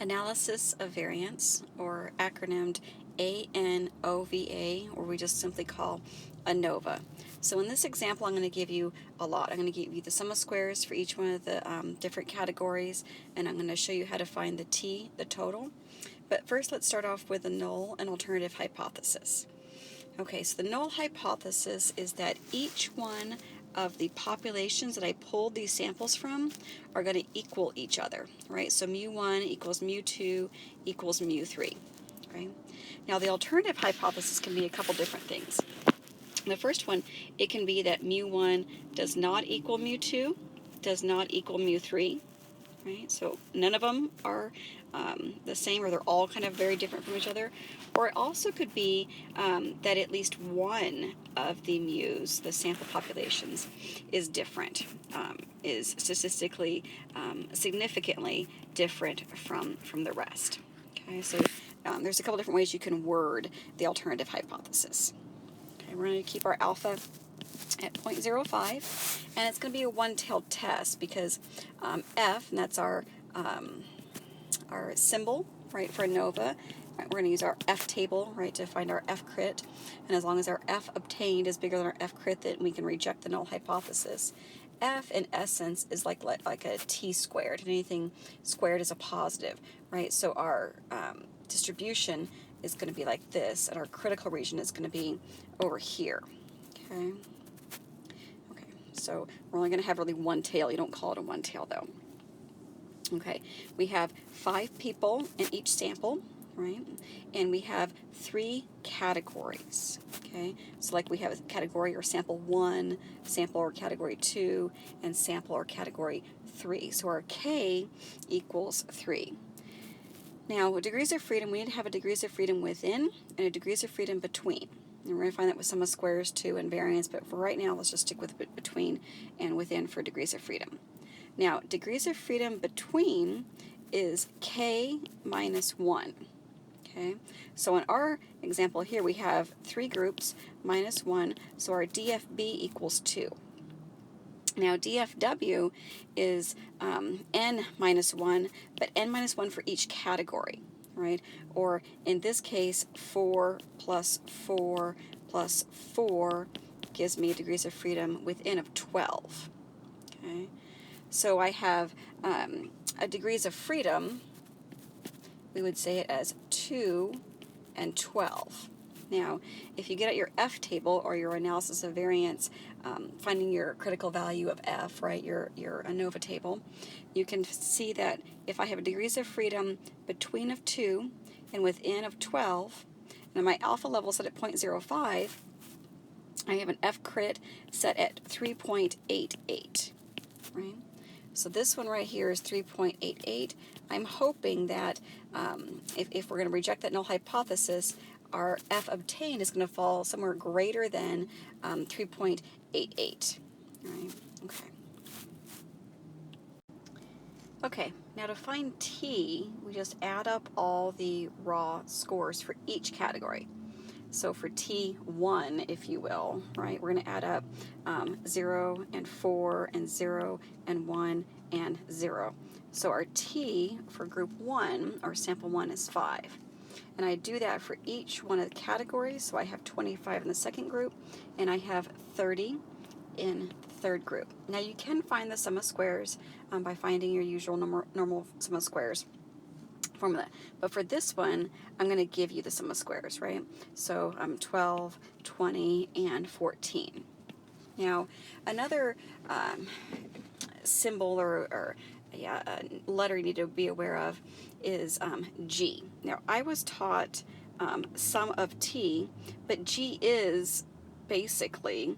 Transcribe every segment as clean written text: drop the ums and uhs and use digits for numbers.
Analysis of variance, or acronymed ANOVA, or we just simply call ANOVA. So in this example, I'm going to give you a lot. I'm going to give you the sum of squares for each one of the different categories, and I'm going to show you how to find the t, the total. But first, let's start off with the null and alternative hypothesis. Okay, so the null hypothesis is that each one of the populations that I pulled these samples from are going to equal each other, right? So mu1 equals mu2 equals mu3, right? Now the alternative hypothesis can be a couple different things. The first one, it can be that mu1 does not equal mu2, does not equal mu3, right? So none of them are the same, or they're all kind of very different from each other. Or it also could be that at least one of the mu's, the sample populations, is different, is statistically significantly different from the rest. Okay, so there's a couple different ways you can word the hypothesis. Okay, we're going to keep our alpha at 0.05, and it's going to be a one-tailed test because F, and that's our symbol, right, for ANOVA. Right, we're going to use our F table, right, to find our F crit, and as long as our F obtained is bigger than our F crit, then we can reject the null hypothesis. F, in essence, is like a t squared, and anything squared is a positive, right? So our distribution is going to be like this, and our critical region is going to be over here, okay? Okay, so we're only going to have really one tail. You don't call it a one tail, though. Okay, we have 5 people in each sample, right? And we have 3 categories, okay? So like we have a category or sample 1, sample or category 2, and sample or category 3. So our K equals 3. Now, with degrees of freedom, we need to have a degrees of freedom within and a degrees of freedom between. And we're going to find that with sum of squares too and variance, but for right now, let's just stick with between and within for degrees of freedom. Now, degrees of freedom between is K minus 1. Okay, so in our example here, we have 3 groups minus 1, so our DFB equals 2. Now, DFW is N minus 1, but N minus 1 for each category, right? Or in this case, 4 plus 4 plus 4 gives me degrees of freedom within of 12. Okay, so I have a degrees of freedom, we would say it as 2 and 12. Now, if you get at your F table or your analysis of variance, finding your critical value of F, right, your ANOVA table, you can see that if I have a degrees of freedom between of 2 and within of 12, and my alpha level set at 0.05, I have an F crit set at 3.88, right? So this one right here is 3.88. I'm hoping that if we're going to reject that null hypothesis, our F obtained is going to fall somewhere greater than 3.88. Right? Okay. Okay, now to find T, we just add up all the raw scores for each category. So for T1, if you will, right, we're going to add up 0 and 4 and 0 and 1 and 0. So our T for group 1, or sample 1, is 5. And I do that for each one of the categories. So I have 25 in the second group, and I have 30 in the third group. Now you can find the sum of squares by finding your usual normal sum of squares formula. But for this one, I'm going to give you the sum of squares, right? So 12, 20, and 14. Now, another symbol or letter you need to be aware of is G. Now, I was taught sum of T, but G is basically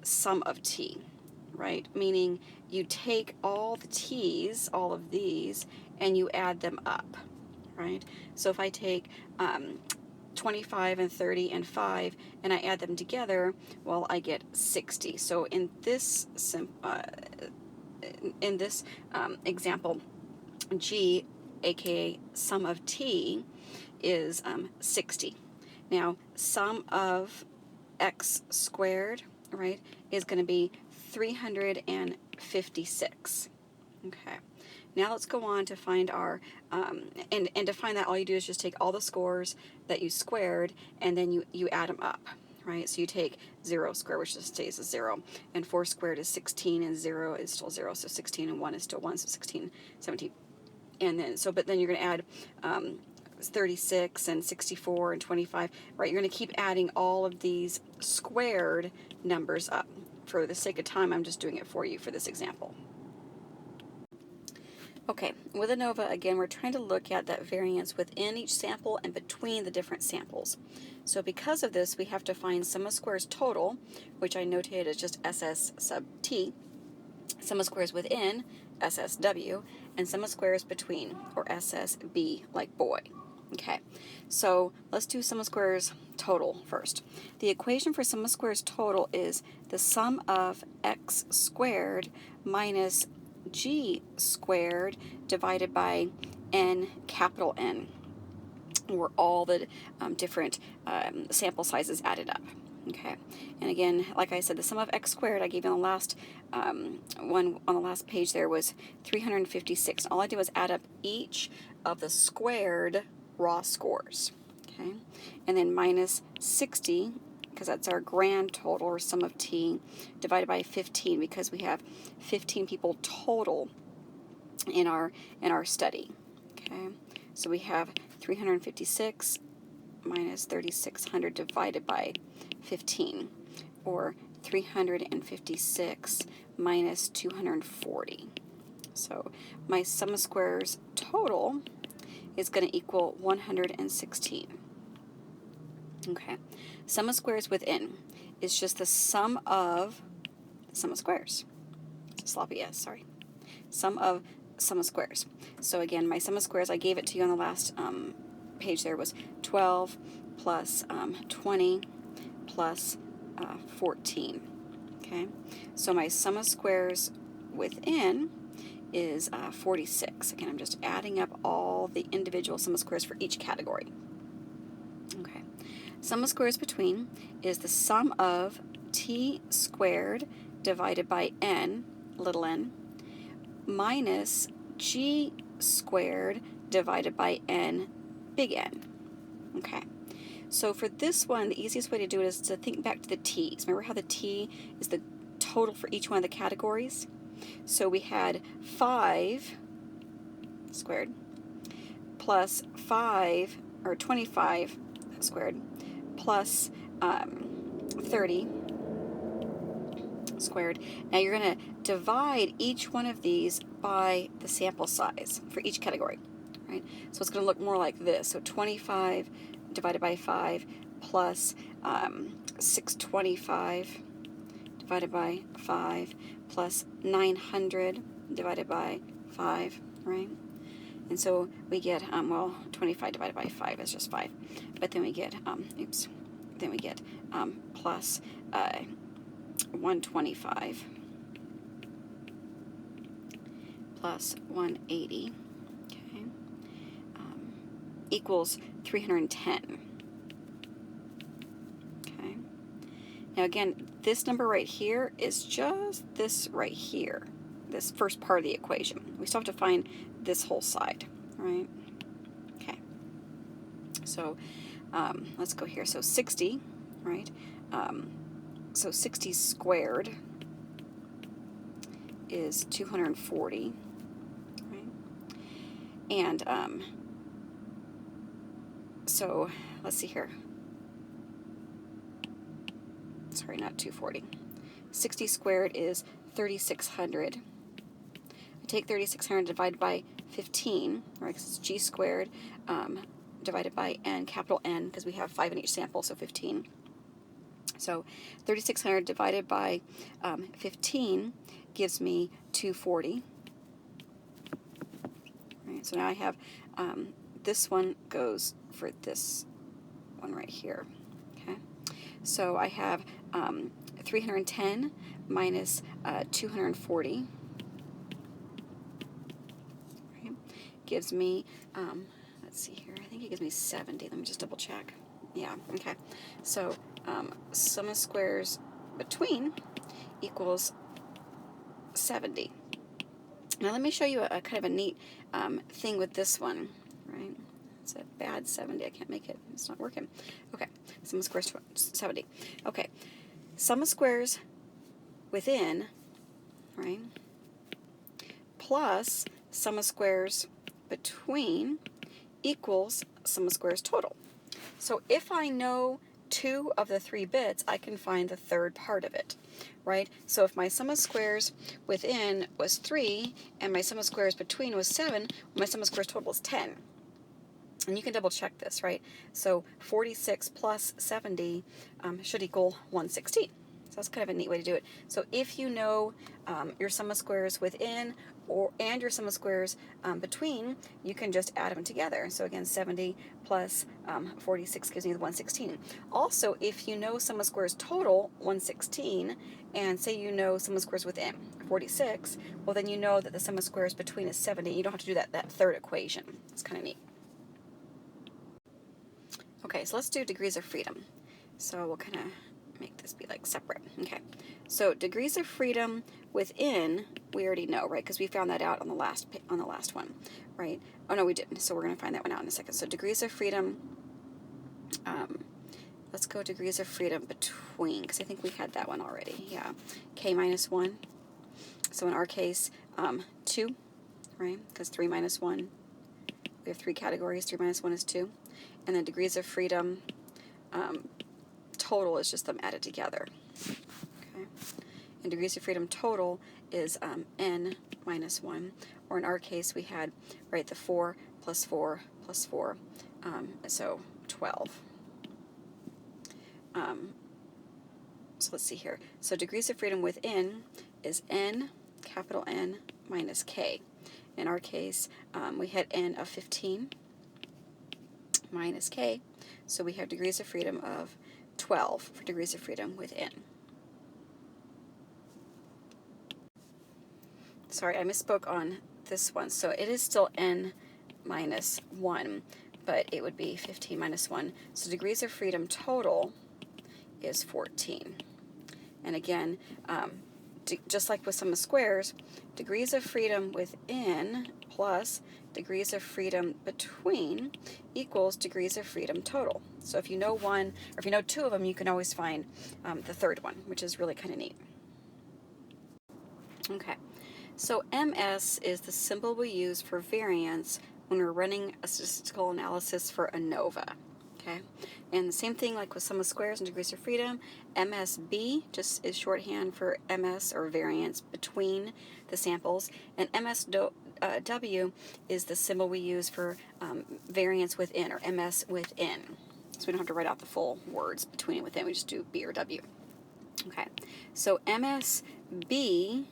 sum of T, right? Meaning you take all the T's, all of these, and you add them up, right? So if I take 25 and 30 and 5 and I add them together, well, I get 60. So in this example, G, aka sum of T, is 60. Now, sum of x squared, right, is going to be 356. Okay. Now let's go on to find our, and to find that all you do is just take all the scores that you squared and then you add them up, right? So you take 0 squared, which just stays as 0, and 4 squared is 16, and 0 is still 0, so 16, and 1 is still 1, so 16, 17. And then, but then you're going to add 36 and 64 and 25, right? You're going to keep adding all of these squared numbers up. For the sake of time, I'm just doing it for you for this example. Okay, with ANOVA, again, we're trying to look at that variance within each sample and between the different samples. So because of this, we have to find sum of squares total, which I notated as just SS sub t, sum of squares within, SSW, and sum of squares between, or SSB, like boy. Okay, so let's do sum of squares total first. The equation for sum of squares total is the sum of x squared minus g squared divided by n, capital N, or all the different sample sizes added up. Okay, and again, like I said, the sum of x squared I gave you on the last one on the last page there was 356. All I did was add up each of the squared raw scores. Okay, and then minus 60, because that's our grand total, or sum of t, divided by 15, because we have 15 people total in our study. Okay, so we have 356 minus 3600 divided by 15, or 356 minus 240. So my sum of squares total is going to equal 116. Okay, sum of squares within is just the sum of squares. It's a sloppy S, sorry. Sum of squares. So again, my sum of squares, I gave it to you on the last page there, was 12 plus 20 plus 14. Okay, so my sum of squares within is 46. Again, I'm just adding up all the individual sum of squares for each category. Okay, sum of squares between is the sum of t squared divided by n, little n, minus g squared divided by n, big N. Okay, so for this one, the easiest way to do it is to think back to the t's. Remember how the t is the total for each one of the categories? So we had 5 squared plus 5, or 25 squared, plus 30 squared. Now you're going to divide each one of these by the sample size for each category, right? So it's going to look more like this. So 25 divided by 5 plus 625 divided by 5 plus 900 divided by 5, right? And so we get, 25 divided by 5 is just 5. But then we get, plus 125 plus 180, okay, equals 310. Okay. Now again, this number right here is just this right here, this first part of the equation. We still have to find this whole side, right? Okay. So let's go here. So 60, right? So 60 squared is 240, right? And so let's see here. Sorry, not 240. 60 squared is 3,600. I take 3,600 divided by 15, right? Because it's g squared divided by n, capital N, because we have 5 in each sample, so 15. So 3,600 divided by 15 gives me 240. Right, so now I have this one goes for this one right here. Okay, so I have 310 minus 240. Right, gives me let's see here. I think it gives me 70. Let me just double check. Yeah. Okay. So sum of squares between equals 70. Now let me show you a kind of a neat thing with this one, right? It's a bad 70. I can't make it. It's not working. Okay, sum of squares 70. Okay, sum of squares within, right, plus sum of squares between equals sum of squares total. So if I know 2 of the 3 bits, I can find the third part of it, right? So if my sum of squares within was 3 and my sum of squares between was 7, my sum of squares total is 10. And you can double check this, right? So 46 plus 70 should equal 116. So that's kind of a neat way to do it. So if you know your sum of squares within and your sum of squares between, you can just add them together. So again, 70 plus 46 gives me the 116. Also, if you know sum of squares total, 116, and say you know sum of squares within, 46, well then you know that the sum of squares between is 70. You don't have to do that third equation. It's kind of neat. Okay, so let's do degrees of freedom. So we'll kind of make this be like separate. Okay, so degrees of freedom within, we already know, right? Because we found that out on the last one, right? Oh no, we didn't. So we're going to find that one out in a second. So degrees of freedom. Let's go degrees of freedom between, because I think we had that one already. Yeah, k minus 1. So in our case, 2, right? Because 3 minus 1. We have 3 categories. 3 minus 1 is 2. And then degrees of freedom total is just them added together. Okay. And degrees of freedom total is n minus 1. Or in our case, we had, right, the 4 plus 4 plus 4, so 12. So let's see here. So degrees of freedom within is n, capital N, minus k. In our case, we had n of 15 minus k, so we have degrees of freedom of 12 for degrees of freedom within. Sorry, I misspoke on this one. So it is still n minus 1, but it would be 15 minus 1. So degrees of freedom total is 14. And again, just like with sum of squares, degrees of freedom within plus degrees of freedom between equals degrees of freedom total. So if you know one, or if you know 2 of them, you can always find the third one, which is really kind of neat. Okay, so MS is the symbol we use for variance when we're running a statistical analysis for ANOVA. Okay, and the same thing like with sum of squares and degrees of freedom, MSB just is shorthand for MS, or variance between the samples, and MSW is the symbol we use for variance within, or MS within. So we don't have to write out the full words between and within, we just do B or W. Okay, so MSB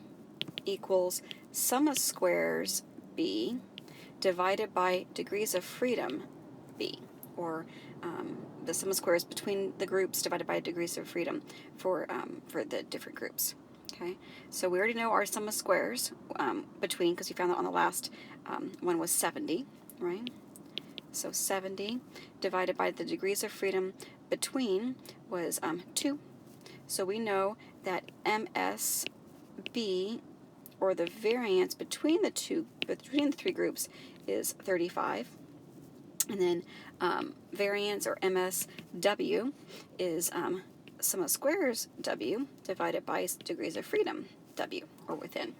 equals sum of squares B divided by degrees of freedom B, or the sum of squares between the groups divided by degrees of freedom for the different groups. Okay, so we already know our sum of squares between, because we found that on the last one was 70, right? So 70 divided by the degrees of freedom between was 2. So we know that MSB, or the variance between the 3 groups, is 35. And then variance, or MSW, is sum of squares W divided by degrees of freedom W, or within.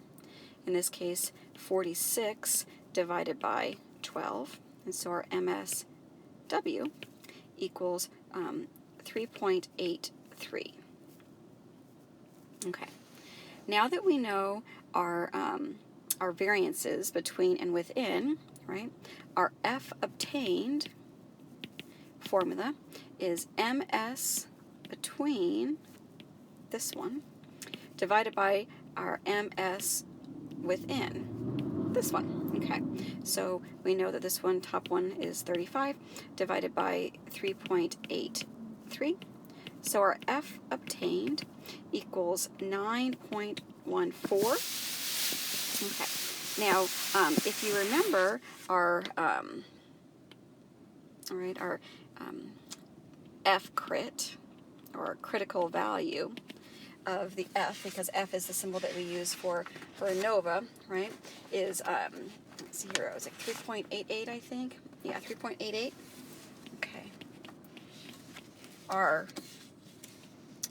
In this case, 46 divided by 12. And so our MSW equals 3.83. Okay. Now that we know our variances between and within, right, our F obtained formula is MS between, this one, divided by our MS within, this one. Okay, so we know that this one, top one, is 35 divided by 3.83. So our F obtained equals 9.14. Okay. Now, if you remember our F crit, or critical value, of the F, because F is the symbol that we use for ANOVA, right, is, let's see here, it was like 3.88, I think. Yeah, 3.88. Okay. Our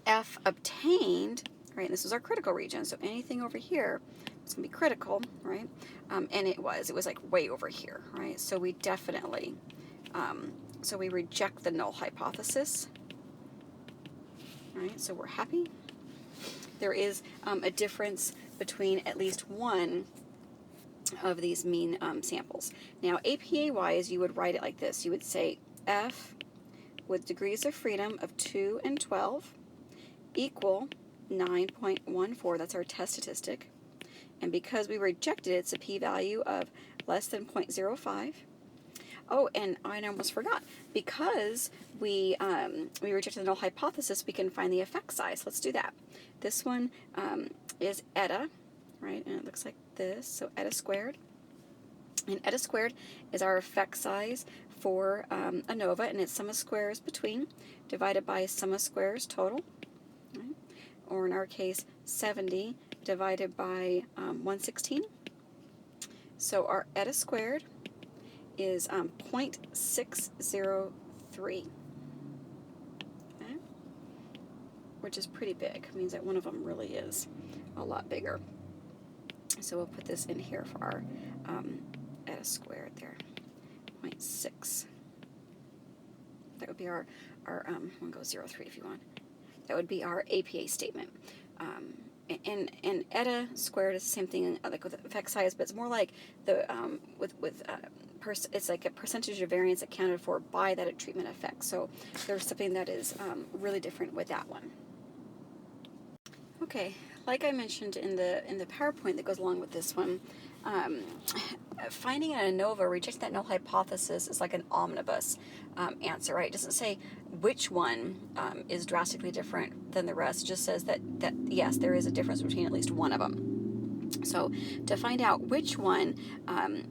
F obtained, right, and this is our critical region, so anything over here is going to be critical, right, and it was like way over here, right, so we definitely, so we reject the null hypothesis, right, so we're happy. There is a difference between at least one of these mean samples. Now, APA-wise, you would write it like this. You would say F with degrees of freedom of 2 and 12 equal 9.14. That's our test statistic. And because we rejected it, it's a p-value of less than 0.05. Oh, and I almost forgot. Because we rejected the null hypothesis, we can find the effect size. Let's do that. This one is eta, right? And it looks like this, so eta squared. And eta squared is our effect size for ANOVA, and it's sum of squares between divided by sum of squares total, right? Or in our case, 70 divided by 116. So our eta squared is 0.603, okay? Which is pretty big. It means that one of them really is a lot bigger. So we'll put this in here for our eta squared there, 0.6. That would be our we'll go 0.3 if you want. That would be our APA statement. And eta squared is the same thing like with effect size, but it's more like the it's like a percentage of variance accounted for by that treatment effect. So there's something that is really different with that one. Okay, like I mentioned in the PowerPoint that goes along with this one, finding an ANOVA, rejecting that null hypothesis, is like an omnibus answer, right? It doesn't say which one is drastically different than the rest. It just says that yes, there is a difference between at least one of them. So to find out which one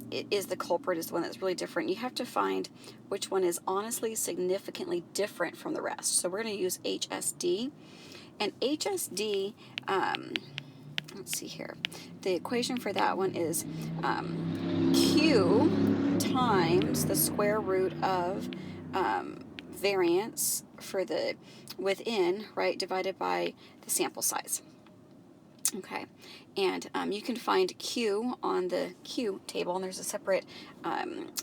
is the culprit, is the one that's really different, you have to find which one is honestly significantly different from the rest. So we're going to use HSD. And HSD, let's see here, the equation for that one is Q times the square root of variance for the within, right, divided by the sample size. Okay, and you can find Q on the Q table, and there's a separate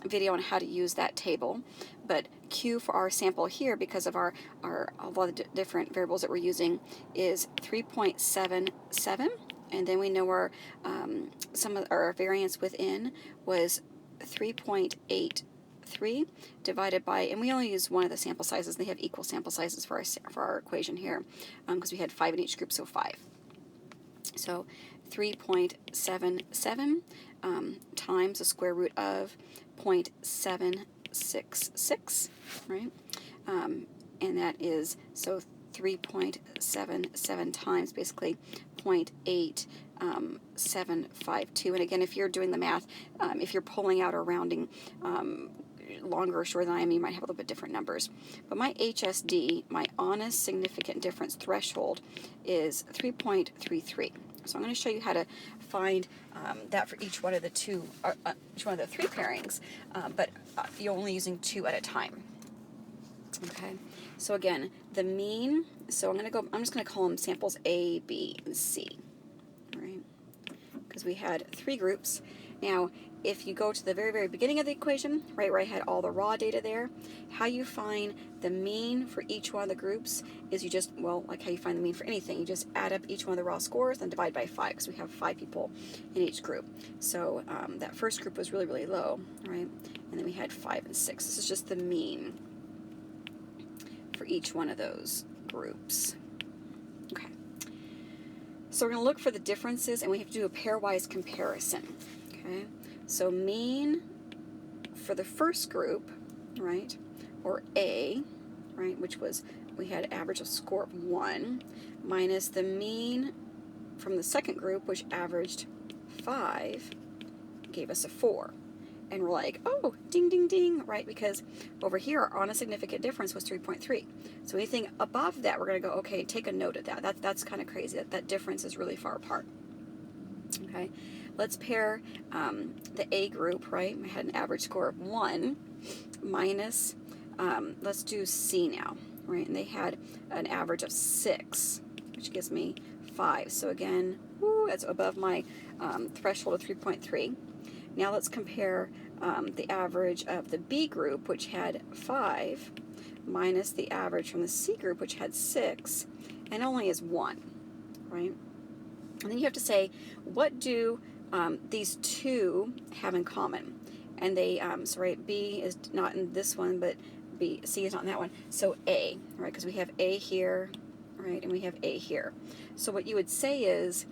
video on how to use that table. But Q for our sample here, because of a lot of different variables that we're using, is 3.77, and then we know our some of our variance within was 3.83 divided by, and we only use one of the sample sizes. They have equal sample sizes for our equation here, because we had 5 in each group, so 5. So 3.77 times the square root of 0.766, right? And that is, so 3.77 times basically 0.8752. And again, if you're doing the math, if you're pulling out or rounding longer or shorter than I am, you might have a little bit different numbers. But my HSD, my honest significant difference threshold, is 3.33. So I'm going to show you how to find that for each one of the each one of the 3 pairings, but you're only using 2 at a time. Okay. So again, the mean. So I'm just going to call them samples A, B, and C. All right. Because we had 3 groups. Now, if you go to the very, very beginning of the equation, right where I had all the raw data there, how you find the mean for each one of the groups is you just, well, like how you find the mean for anything, you just add up each one of the raw scores and divide by 5, because we have 5 people in each group. So that first group was really, really low, right? And then we had 5 and 6. This is just the mean for each one of those groups. Okay. So we're going to look for the differences, and we have to do a pairwise comparison. Okay. So mean for the first group, right, or A, right, which was, we had average of score of 1, minus the mean from the second group, which averaged 5, gave us a 4. And we're like, oh, ding, ding, ding, right? Because over here, our honest significant difference was 3.3. So anything above that, we're going to go, okay, take a note of that. That's kind of crazy. That difference is really far apart. Okay, let's pair the A group, right? We had an average score of 1 minus, let's do C now, right? And they had an average of 6, which gives me 5. So again, woo, that's above my threshold of 3.3. Now let's compare the average of the B group, which had 5, minus the average from the C group, which had 6, and only is 1, right? And then you have to say, what do these two have in common? And they, so right, B is not in this one, but C is not in that one. So A, right, because we have A here, right, and we have A here. So what you would say is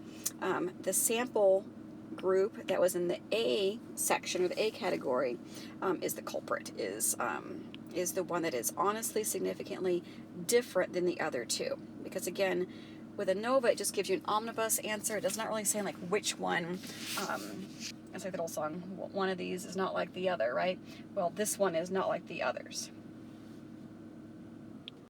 the sample group that was in the A section or the A category is the culprit, is the one that is honestly significantly different than the other two. Because again, with ANOVA, it just gives you an omnibus answer. It does not really say like which one. It's like that old song, one of these is not like the other, right? Well, this one is not like the others.